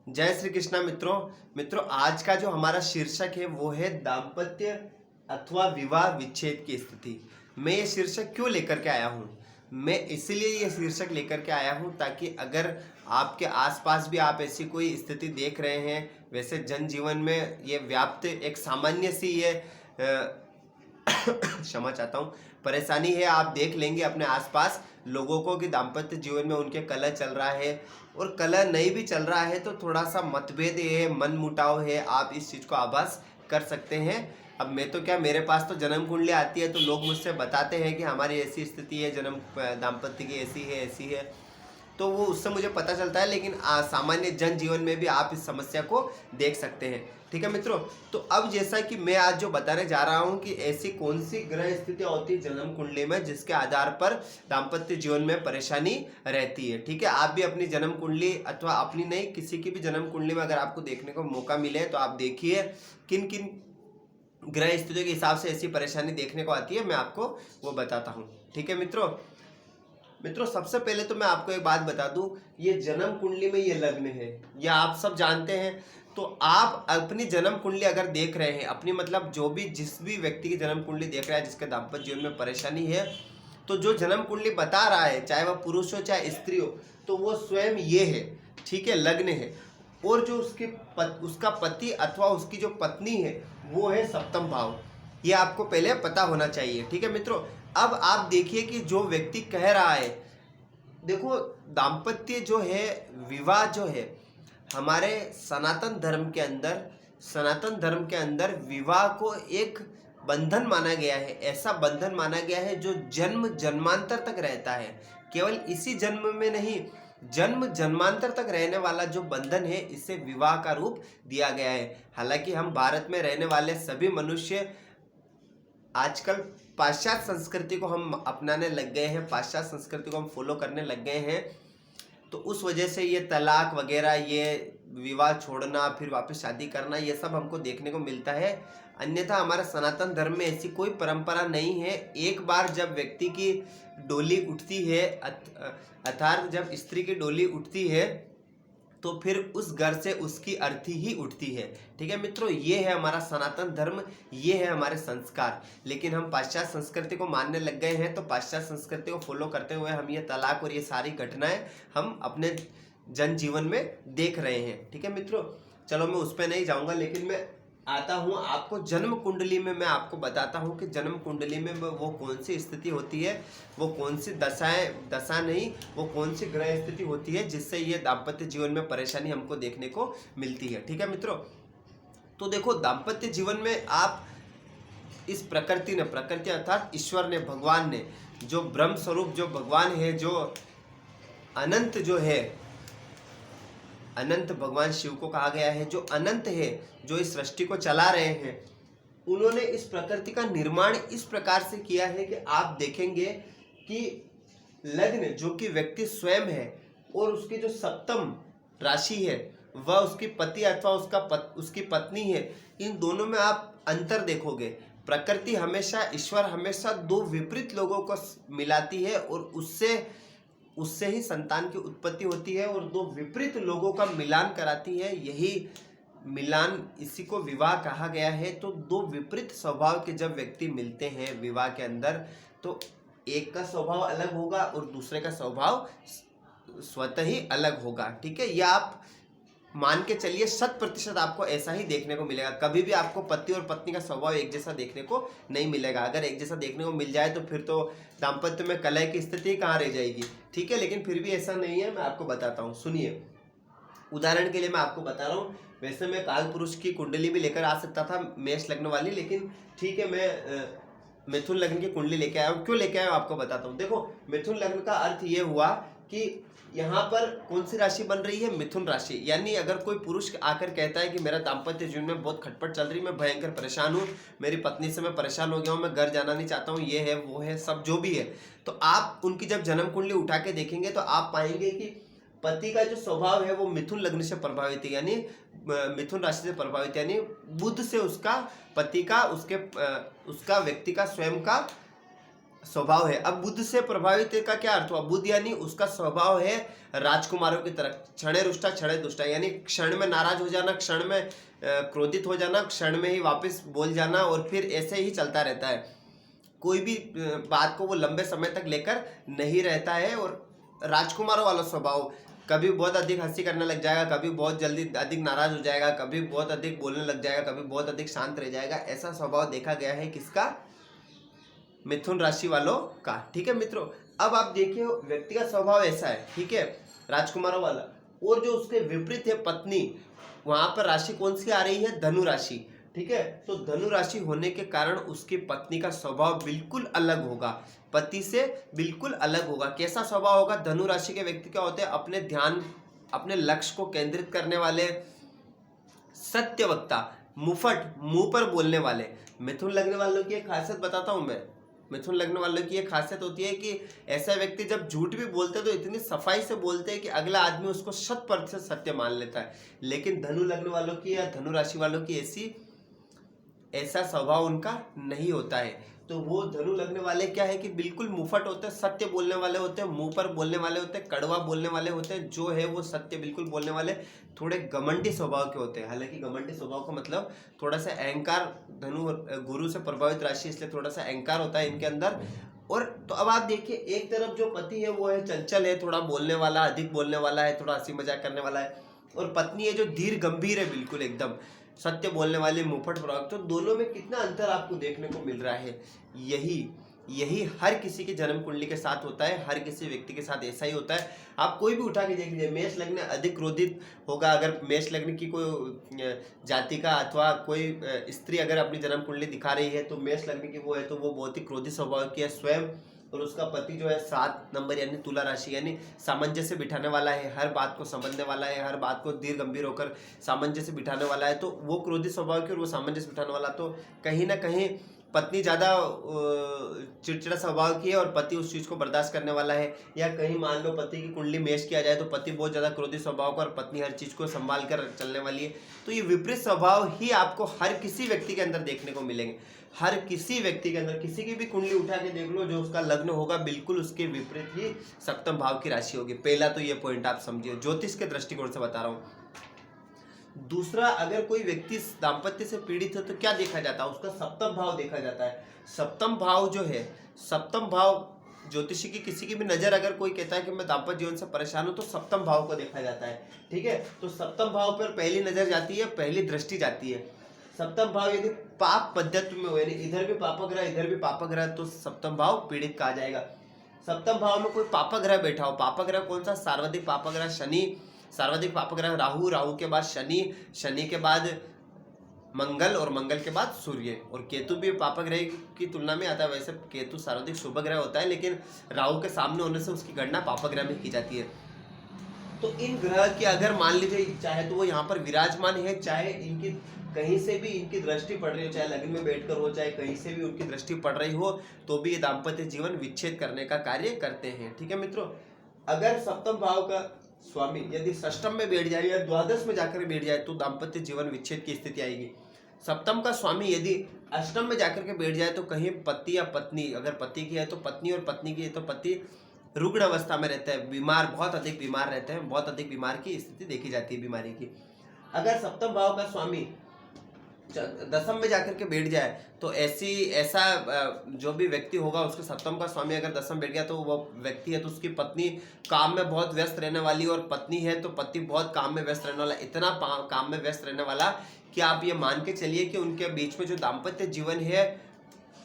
जय श्री कृष्णा मित्रों। आज का जो हमारा शीर्षक है वो है दाम्पत्य अथवा विवाह विच्छेद की स्थिति। मैं ये शीर्षक क्यों लेकर के आया हूँ? मैं इसलिए ये शीर्षक लेकर के आया हूँ ताकि अगर आपके आसपास भी आप ऐसी कोई स्थिति देख रहे हैं, वैसे जनजीवन में ये व्याप्त एक सामान्य सी ये क्षमा चाहता हूँ, परेशानी है। आप देख लेंगे अपने आसपास लोगों को कि दाम्पत्य जीवन में उनके कलह चल रहा है, और कलह नहीं भी चल रहा है तो थोड़ा सा मतभेद है, मन मुटाव है, आप इस चीज़ को आभास कर सकते हैं। अब मैं तो क्या, मेरे पास तो जन्म कुंडली आती है तो लोग मुझसे बताते हैं कि हमारी ऐसी स्थिति है, जन्म दाम्पत्य की ऐसी है, तो वो उससे मुझे पता चलता है। लेकिन सामान्य जन जीवन में भी आप इस समस्या को देख सकते हैं। ठीक है मित्रों, तो अब जैसा कि मैं आज जो बताने जा रहा हूं कि ऐसी कौन सी ग्रह स्थितियां होती है जन्म कुंडली में जिसके आधार पर दाम्पत्य जीवन में परेशानी रहती है। ठीक है, आप भी अपनी जन्म कुंडली अथवा अपनी नहीं, किसी की भी जन्म कुंडली में अगर आपको देखने को मौका मिले तो आप देखिए किन किन ग्रह स्थितियों के हिसाब से ऐसी परेशानी देखने को आती है, मैं आपको वो बताता हूँ। ठीक है मित्रों, सबसे पहले तो मैं आपको एक बात बता दूं, ये जन्म कुंडली में ये लग्न है, ये आप सब जानते हैं। तो आप अपनी जन्म कुंडली अगर देख रहे हैं, अपनी मतलब जो भी जिस भी व्यक्ति की जन्म कुंडली देख रहा है जिसके दाम्पत्य जीवन में परेशानी है, तो जो जन्म कुंडली बता रहा है, चाहे वह पुरुष हो चाहे स्त्री हो, तो वो स्वयं ये है। ठीक है, लग्न है, और जो उसका पति अथवा उसकी जो पत्नी है वो है सप्तम भाव। ये आपको पहले पता होना चाहिए। ठीक है मित्रों, अब आप देखिए कि जो व्यक्ति कह रहा है, देखो दाम्पत्य जो है, विवाह जो है, हमारे सनातन धर्म के अंदर विवाह को एक बंधन माना गया है। ऐसा बंधन माना गया है जो जन्म जन्मांतर तक रहता है। केवल इसी जन्म में नहीं, जन्म जन्मांतर तक रहने वाला जो बंधन है, इसे विवाह का रूप दिया गया है। हालांकि हम भारत में रहने वाले सभी मनुष्य आजकल पाश्चात्य संस्कृति को हम अपनाने लग गए हैं, पाश्चात्य संस्कृति को हम फॉलो करने लग गए हैं। तो उस वजह से ये तलाक वगैरह, ये विवाह छोड़ना फिर वापस शादी करना, ये सब हमको देखने को मिलता है। अन्यथा हमारे सनातन धर्म में ऐसी कोई परंपरा नहीं है। एक बार जब व्यक्ति की डोली उठती है, अर्थात जब स्त्री की डोली उठती है, तो फिर उस घर से उसकी अर्थी ही उठती है। ठीक है मित्रों, ये है हमारा सनातन धर्म, ये है हमारे संस्कार। लेकिन हम पाश्चात्य संस्कृति को मानने लग गए हैं, तो पाश्चात्य संस्कृति को फॉलो करते हुए हम ये तलाक और ये सारी घटनाएं हम अपने जनजीवन में देख रहे हैं। ठीक है मित्रों, चलो मैं उस पर नहीं जाऊंगा, लेकिन मैं आता हूँ आपको जन्म कुंडली में। मैं आपको बताता हूँ कि जन्म कुंडली में वो कौन सी स्थिति होती है, वो कौन सी दशा नहीं, वो कौन सी ग्रह स्थिति होती है जिससे ये दाम्पत्य जीवन में परेशानी हमको देखने को मिलती है। ठीक है मित्रों, तो देखो दाम्पत्य जीवन में आप इस प्रकृति अर्थात ईश्वर ने, भगवान ने, जो ब्रह्म स्वरूप जो भगवान है, जो अनंत जो है, अनंत भगवान शिव को कहा गया है, जो अनंत है, जो इस सृष्टि को चला रहे हैं, उन्होंने इस प्रकृति का निर्माण इस प्रकार से किया है कि आप देखेंगे कि लग्न जो कि व्यक्ति स्वयं है और उसकी जो सप्तम राशि है वह उसकी पति अथवा उसकी पत्नी है, इन दोनों में आप अंतर देखोगे। प्रकृति हमेशा, ईश्वर हमेशा दो विपरीत लोगों को मिलाती है और उससे ही संतान की उत्पत्ति होती है, और दो विपरीत लोगों का मिलान कराती है। यही मिलान, इसी को विवाह कहा गया है। तो दो विपरीत स्वभाव के जब व्यक्ति मिलते हैं विवाह के अंदर, तो एक का स्वभाव अलग होगा और दूसरे का स्वभाव स्वतः ही अलग होगा। ठीक है, यह आप मान के चलिए 100% आपको ऐसा ही देखने को मिलेगा। कभी भी आपको पति और पत्नी का स्वभाव एक जैसा देखने को नहीं मिलेगा। अगर एक जैसा देखने को मिल जाए तो फिर तो दाम्पत्य में कलह की स्थिति कहाँ रह जाएगी। ठीक है, लेकिन फिर भी ऐसा नहीं है, मैं आपको बताता हूँ, सुनिए। उदाहरण के लिए मैं आपको बता रहा हूँ, वैसे मैं काल पुरुष की कुंडली भी लेकर आ सकता था, मेष लग्न वाली, लेकिन ठीक है, मैं मिथुन लग्न की कुंडली लेके आया हूँ। क्यों लेके आया हूँ आपको बताता हूँ। देखो मिथुन लग्न का अर्थ ये हुआ कि यहाँ पर कौन सी राशि बन रही है, मिथुन राशि। यानी अगर कोई पुरुष आकर कहता है कि मेरा दाम्पत्य जीवन में बहुत खटपट चल रही, मैं भयंकर परेशान हूँ, मेरी पत्नी से मैं परेशान हो गया हूँ, मैं घर जाना नहीं चाहता हूँ, ये है वो है, सब जो भी है, तो आप उनकी जब जन्म कुंडली उठा के देखेंगे तो आप पाएंगे कि पति का जो स्वभाव है वो मिथुन लग्न से प्रभावित है, यानी मिथुन राशि से प्रभावित, यानी बुध से उसका, पति का, उसका व्यक्ति का स्वयं का स्वभाव है। अब बुध से प्रभावित का क्या अर्थ हुआ? बुध यानी उसका स्वभाव है राजकुमारों की तरह, क्षणे रुष्टा क्षणे दुष्टा, यानी क्षण में नाराज हो जाना, क्षण में क्रोधित हो जाना, क्षण में ही वापस बोल जाना, और फिर ऐसे ही चलता रहता है। कोई भी बात को वो लंबे समय तक लेकर नहीं रहता है, और राजकुमारों वाला स्वभाव, कभी बहुत अधिक हंसी करने लग जाएगा, कभी बहुत जल्दी अधिक नाराज हो जाएगा, कभी बहुत अधिक बोलने लग जाएगा, कभी बहुत अधिक शांत रह जाएगा। ऐसा स्वभाव देखा गया है किसका? मिथुन राशि वालों का। ठीक है मित्रों, अब आप देखिए व्यक्ति का स्वभाव ऐसा है, ठीक है, राजकुमारों वाला, और जो उसके विपरीत है पत्नी, वहां पर राशि कौन सी आ रही है? धनु राशि। ठीक है, तो धनु राशि होने के कारण उसकी पत्नी का स्वभाव बिल्कुल अलग होगा, पति से बिल्कुल अलग होगा। कैसा स्वभाव होगा? धनु राशि के व्यक्ति क्या होते हैं? अपने ध्यान, अपने लक्ष्य को केंद्रित करने वाले, सत्यवक्ता, मुफट, मुंह पर बोलने वाले। मिथुन लगने वालों की एक खासियत बताता हूं मैं। मिथुन लगने वालों की एक खासियत होती है कि ऐसा व्यक्ति जब झूठ भी बोलते हैं तो इतनी सफाई से बोलते हैं कि अगला आदमी उसको 100% सत्य मान लेता है। लेकिन धनु लगने वालों की या धनु राशि वालों की ऐसा स्वभाव उनका नहीं होता है। तो वो धनु लगने वाले क्या है कि बिल्कुल मुफट होते हैं, सत्य बोलने वाले होते हैं, मुंह पर बोलने वाले होते हैं, कड़वा बोलने वाले होते हैं, जो है वो सत्य बिल्कुल बोलने वाले, थोड़े घमंडी स्वभाव के होते हैं। हालांकि घमंडी स्वभाव का मतलब थोड़ा सा अहंकार, धनु गुरु से प्रभावित राशि, इसलिए थोड़ा सा अहंकार होता है इनके अंदर। और तो अब आप देखिए, एक तरफ जो पति है वो है चंचल है, थोड़ा बोलने वाला, अधिक बोलने वाला है, थोड़ा हंसी मजाक करने वाला है, और पत्नी है जो धीर गंभीर है, बिल्कुल एकदम सत्य बोलने वाले, मुफट प्रवक्त। तो दोनों में कितना अंतर आपको देखने को मिल रहा है। यही हर किसी की जन्म कुंडली के साथ होता है, हर किसी व्यक्ति के साथ ऐसा ही होता है। आप कोई भी उठा के देख लीजिए, मेष लग्न अधिक क्रोधित होगा। अगर मेष लग्न की कोई जाति का अथवा कोई स्त्री अगर अपनी जन्म कुंडली दिखा रही है तो मेष लग्न की वो है, तो वो बहुत ही क्रोधित स्वभाव की है स्वयं। और उसका पति जो है 7 नंबर यानी तुला राशि, यानी सामंजस्य बिठाने वाला है, हर बात को समझने वाला है, हर बात को धीर गंभीर होकर सामंजस्य बिठाने वाला है। तो वो क्रोधित स्वभाव की और वो सामंजस्य बिठाने वाला, तो कहीं ना कहीं पत्नी ज़्यादा चिड़चिड़ा स्वभाव की है और पति उस चीज़ को बर्दाश्त करने वाला है। या कहीं मान लो पति की कुंडली मेष किया जाए तो पति बहुत ज़्यादा क्रोधित स्वभाव का और पत्नी हर चीज़ को संभाल कर चलने वाली है। तो ये विपरीत स्वभाव ही आपको हर किसी व्यक्ति के अंदर देखने को मिलेंगे। हर किसी व्यक्ति के अंदर, किसी की भी कुंडली उठा के देख लो, जो उसका लग्न होगा बिल्कुल उसके विपरीत ही सप्तम भाव की राशि होगी। पहला तो ये पॉइंट आप समझिए, ज्योतिष के दृष्टिकोण से बता रहा हूँ। दूसरा, अगर कोई व्यक्ति दाम्पत्य से पीड़ित है तो क्या देखा जाता है? उसका सप्तम भाव देखा जाता है। सप्तम भाव जो है, सप्तम भाव ज्योतिषी की किसी की भी नजर अगर कोई कहता है कि मैं दाम्पत्य जीवन से परेशान हूं तो सप्तम भाव को देखा जाता है। ठीक है, तो सप्तम भाव पर पहली नजर जाती है, पहली दृष्टि जाती है। सप्तम भाव यदि पाप पद्धति में हो, यानी इधर भी पापग्रह इधर भी पापग्रह, तो सप्तम भाव पीड़ित कहा जाएगा। सप्तम भाव में कोई पापग्रह बैठा हो, पापग्रह कौन सा? सर्वाधिक पापग्रह शनि, सर्वाधिक पापग्रह राहु, राहु के बाद शनि, शनि के बाद मंगल और मंगल के बाद सूर्य, और केतु भी पापग्रह की तुलना में आता है। वैसे केतु सर्वाधिक शुभ ग्रह होता है, लेकिन राहु के सामने होने से उसकी गणना पापग्रह में की जाती है। तो इन ग्रह की अगर मान लीजिए चाहे तो वो यहाँ पर विराजमान है, चाहे इनकी कहीं से भी इनकी दृष्टि पड़ रही हो, चाहे लग्न में बैठकर हो, चाहे कहीं से भी उनकी दृष्टि पड़ रही हो, तो भी ये दाम्पत्य जीवन विच्छेद करने का कार्य करते हैं। ठीक है मित्रों, अगर सप्तम भाव का स्वामी यदि षष्टम में बैठ जाए या द्वादश में जाकर बैठ जाए तो दाम्पत्य जीवन विच्छेद की स्थिति आएगी। सप्तम का स्वामी यदि अष्टम में जाकर के बैठ जाए तो कहीं पति या पत्नी, अगर पति की है तो पत्नी और पत्नी की है तो पति रुग्ण अवस्था में रहते हैं, बीमार, बहुत अधिक बीमार रहते हैं, बहुत अधिक बीमार की स्थिति देखी जाती है बीमारी की। अगर सप्तम भाव का स्वामी दसम में जाकर के बैठ जाए तो ऐसा जो भी व्यक्ति होगा उसके सप्तम का स्वामी अगर दसम बैठ गया तो वो व्यक्ति है तो उसकी पत्नी काम में बहुत व्यस्त रहने वाली, और पत्नी है तो पति बहुत काम में व्यस्त रहने वाला, इतना काम में व्यस्त रहने वाला कि आप ये मान के चलिए कि उनके बीच में जो दाम्पत्य जीवन है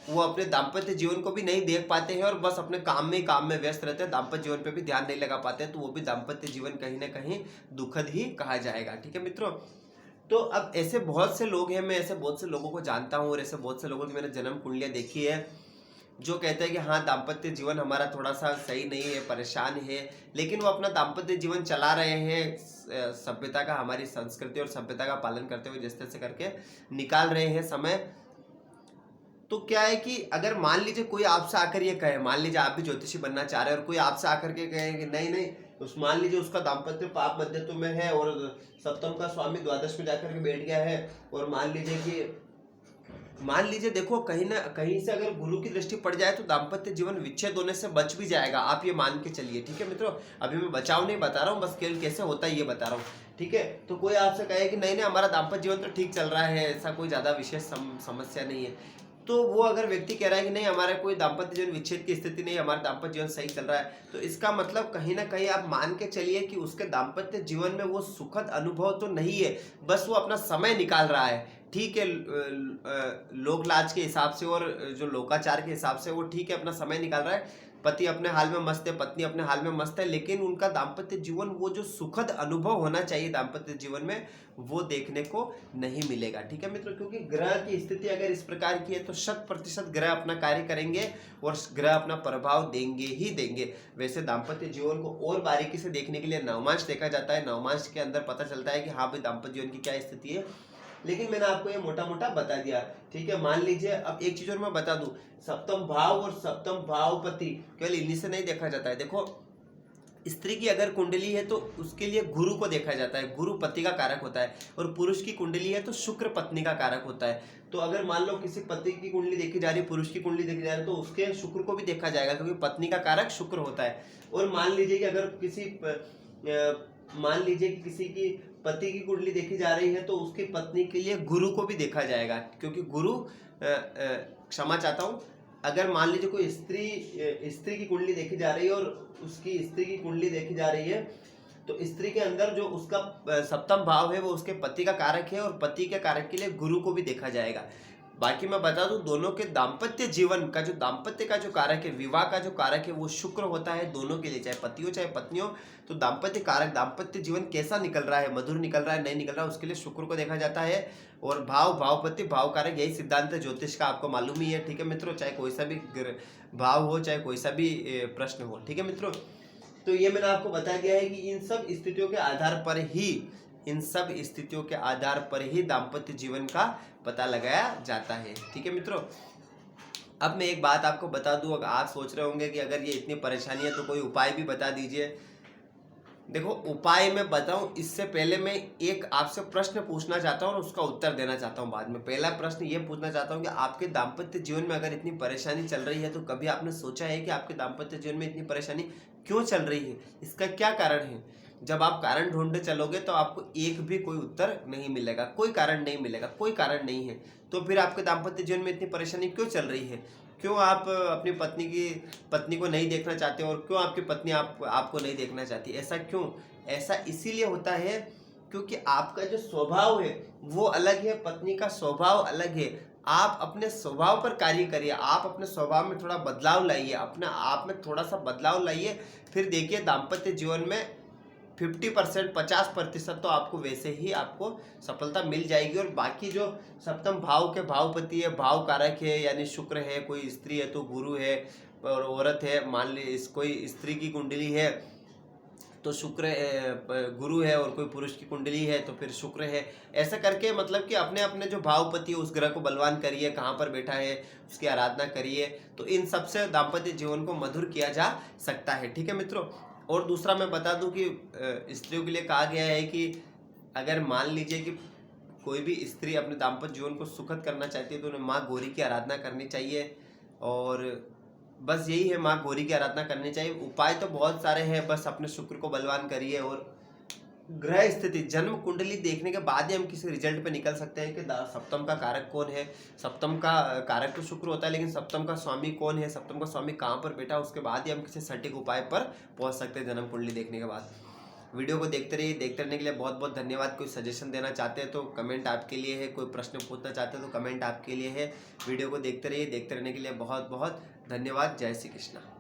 वो अपने दाम्पत्य जीवन को भी नहीं देख पाते हैं और बस अपने काम में व्यस्त रहते हैं, दाम्पत्य जीवन पे भी ध्यान नहीं लगा पाते हैं, तो वो भी दाम्पत्य जीवन कहीं ना कहीं दुखद ही कहा जाएगा। ठीक है मित्रों, तो अब ऐसे बहुत से लोग हैं, मैं ऐसे बहुत से लोगों को जानता हूँ और ऐसे बहुत से लोगों की मैंने जन्म कुंडलियाँ देखी है जो कहते हैं कि हाँ दाम्पत्य जीवन हमारा थोड़ा सा सही नहीं है, परेशान है, लेकिन वो अपना दाम्पत्य जीवन चला रहे हैं, सभ्यता का, हमारी संस्कृति और सभ्यता का पालन करते हुए जिस तरह से करके निकाल रहे हैं समय। तो क्या है कि अगर मान लीजिए कोई आपसे आकर ये कहे, मान लीजिए आप भी ज्योतिषी बनना चाह रहे हैं और कोई आपसे आकर के कहे कि नहीं नहीं, उस मान लीजिए उसका दाम्पत्य पाप मध्यत्व में है और सप्तम का स्वामी द्वादश में जाकर के बैठ गया है, और मान लीजिए कि मान लीजिए देखो कहीं ना कहीं से अगर गुरु की दृष्टि पड़ जाए तो दाम्पत्य जीवन विच्छेद होने से बच भी जाएगा, आप ये मान के चलिए। ठीक है मित्रों, अभी मैं बचाव नहीं बता रहा हूँ, बस केवल कैसे होता है ये बता रहा हूँ। ठीक है, तो कोई आपसे कहे कि नहीं नहीं हमारा दाम्पत्य जीवन तो ठीक चल रहा है, ऐसा कोई ज्यादा विशेष समस्या नहीं है, तो वो अगर व्यक्ति कह रहा है कि नहीं हमारा कोई दाम्पत्य जीवन विच्छेद की स्थिति नहीं है, हमारा दाम्पत्य जीवन सही चल रहा है, तो इसका मतलब कहीं ना कहीं आप मान के चलिए कि उसके दाम्पत्य जीवन में वो सुखद अनुभव तो नहीं है, बस वो अपना समय निकाल रहा है। ठीक है, लोक लाज के हिसाब से और जो लोकाचार के हिसाब से वो ठीक है अपना समय निकाल रहा है, पति अपने हाल में मस्त है, पत्नी अपने हाल में मस्त है, लेकिन उनका दाम्पत्य जीवन वो जो सुखद अनुभव होना चाहिए दाम्पत्य जीवन में वो देखने को नहीं मिलेगा। ठीक है मित्रों, क्योंकि ग्रह की स्थिति अगर इस प्रकार की है तो 100% ग्रह अपना कार्य करेंगे और ग्रह अपना प्रभाव देंगे ही देंगे। वैसे दाम्पत्य जीवन को और बारीकी से देखने के लिए नवमांश देखा जाता है, नवमांश के अंदर पता चलता है कि हाँ भाई दाम्पत्य जीवन की क्या स्थिति है, लेकिन मैंने आपको ये मोटा मोटा बता दिया। ठीक है, मान लीजिए अब एक चीज और मैं बता दूं, सप्तम भाव और सप्तम भावपति केवल इन्हीं से नहीं देखा जाता है। देखो स्त्री की अगर कुंडली है तो उसके लिए गुरु को देखा जाता है, गुरु पति का कारक होता है, और पुरुष की कुंडली है तो शुक्र पत्नी का कारक होता है। तो अगर मान लो किसी पति की कुंडली देखी जा रही है, पुरुष की कुंडली देखी जा रही है, तो उसके शुक्र को भी देखा जाएगा क्योंकि पत्नी का कारक शुक्र होता है। और मान लीजिए कि अगर मान लीजिए कि किसी की पति की कुंडली देखी जा रही है तो उसकी पत्नी के लिए गुरु को भी देखा जाएगा, क्योंकि गुरु क्षमा चाहता हूँ, अगर मान लीजिए कोई स्त्री की कुंडली देखी जा रही है और उसकी स्त्री की कुंडली देखी जा रही है, तो स्त्री के अंदर जो उसका सप्तम भाव है वो उसके पति का कारक है, और पति के कारक के लिए गुरु को भी देखा जाएगा। बाकी मैं बता दूं दोनों के दाम्पत्य जीवन का जो दाम्पत्य का जो कारक है, विवाह का जो कारक है वो शुक्र होता है दोनों के लिए, चाहे पति हो चाहे पत्नी हो। तो दाम्पत्य कारक, दाम्पत्य जीवन कैसा निकल रहा है, मधुर निकल रहा है नहीं निकल रहा है, उसके लिए शुक्र को देखा जाता है। और भावपति भाव कारक, यही सिद्धांत है ज्योतिष का, आपको मालूम ही है। ठीक है मित्रों, चाहे कोई सा भी भाव हो चाहे कोई सा भी प्रश्न हो। ठीक है मित्रों, तो ये मैंने आपको बता दिया है कि इन सब स्थितियों के आधार पर ही दाम्पत्य जीवन का पता लगाया जाता है। ठीक है मित्रों, अब मैं एक बात आपको बता दूं, अगर आप सोच रहे होंगे कि अगर ये इतनी परेशानी है तो कोई उपाय भी बता दीजिए। देखो उपाय मैं बताऊं इससे पहले मैं एक आपसे प्रश्न पूछना चाहता हूं और उसका उत्तर देना चाहता हूं बाद में। पहला प्रश्न ये पूछना चाहता हूं कि आपके दाम्पत्य जीवन में अगर इतनी परेशानी चल रही है तो कभी आपने सोचा है कि आपके दाम्पत्य जीवन में इतनी परेशानी क्यों चल रही है, इसका क्या कारण है? जब आप कारण ढूंढने चलोगे तो आपको एक भी कोई उत्तर नहीं मिलेगा, कोई कारण नहीं मिलेगा, कोई कारण नहीं है। तो फिर आपके दाम्पत्य जीवन में इतनी परेशानी क्यों चल रही है? क्यों आप अपनी पत्नी को नहीं देखना चाहते और क्यों आपकी पत्नी आपको नहीं देखना चाहती? ऐसा क्यों? ऐसा इसीलिए होता है क्योंकि आपका जो स्वभाव है वो अलग है, पत्नी का स्वभाव अलग है। आप अपने स्वभाव पर कार्य करिए, आप अपने स्वभाव में थोड़ा बदलाव लाइए, अपने आप में थोड़ा सा बदलाव लाइए, फिर देखिए दाम्पत्य जीवन में 50% 50% तो आपको वैसे ही आपको सफलता मिल जाएगी। और बाकी जो सप्तम भाव के भावपति है, भाव कारक है, यानी शुक्र है, कोई स्त्री है तो गुरु है, और औरत है, मान ली कोई स्त्री की कुंडली है तो शुक्र गुरु है, और कोई पुरुष की कुंडली है तो फिर शुक्र है। ऐसा करके मतलब कि अपने अपने जो भावपति है उस ग्रह को बलवान करिए, कहाँ पर बैठा है उसकी आराधना करिए, तो इन सबसे दाम्पत्य जीवन को मधुर किया जा सकता है। ठीक है मित्रों, और दूसरा मैं बता दूं कि स्त्रियों के लिए कहा गया है कि अगर मान लीजिए कि कोई भी स्त्री अपने दाम्पत्य जीवन को सुखद करना चाहती है तो उन्हें माँ गौरी की आराधना करनी चाहिए, और बस यही है, माँ गौरी की आराधना करनी चाहिए। उपाय तो बहुत सारे हैं, बस अपने शुक्र को बलवान करिए, और ग्रह स्थिति जन्म कुंडली देखने के बाद ही हम किसी रिजल्ट पे निकल सकते हैं कि सप्तम का कारक कौन है। सप्तम का कारक तो शुक्र होता है, लेकिन सप्तम का स्वामी कौन है, सप्तम का स्वामी कहाँ पर बैठा, उसके बाद ही हम किसी सटीक उपाय पर पहुंच सकते हैं जन्म कुंडली देखने के बाद। वीडियो को देखते रहिए, देखते रहने के लिए बहुत बहुत धन्यवाद। कोई सजेशन देना चाहते हैं तो कमेंट आपके लिए है, कोई प्रश्न पूछना चाहते हैं तो कमेंट आपके लिए है। वीडियो को देखते रहिए, देखते रहने के लिए बहुत बहुत धन्यवाद। जय श्री कृष्णा।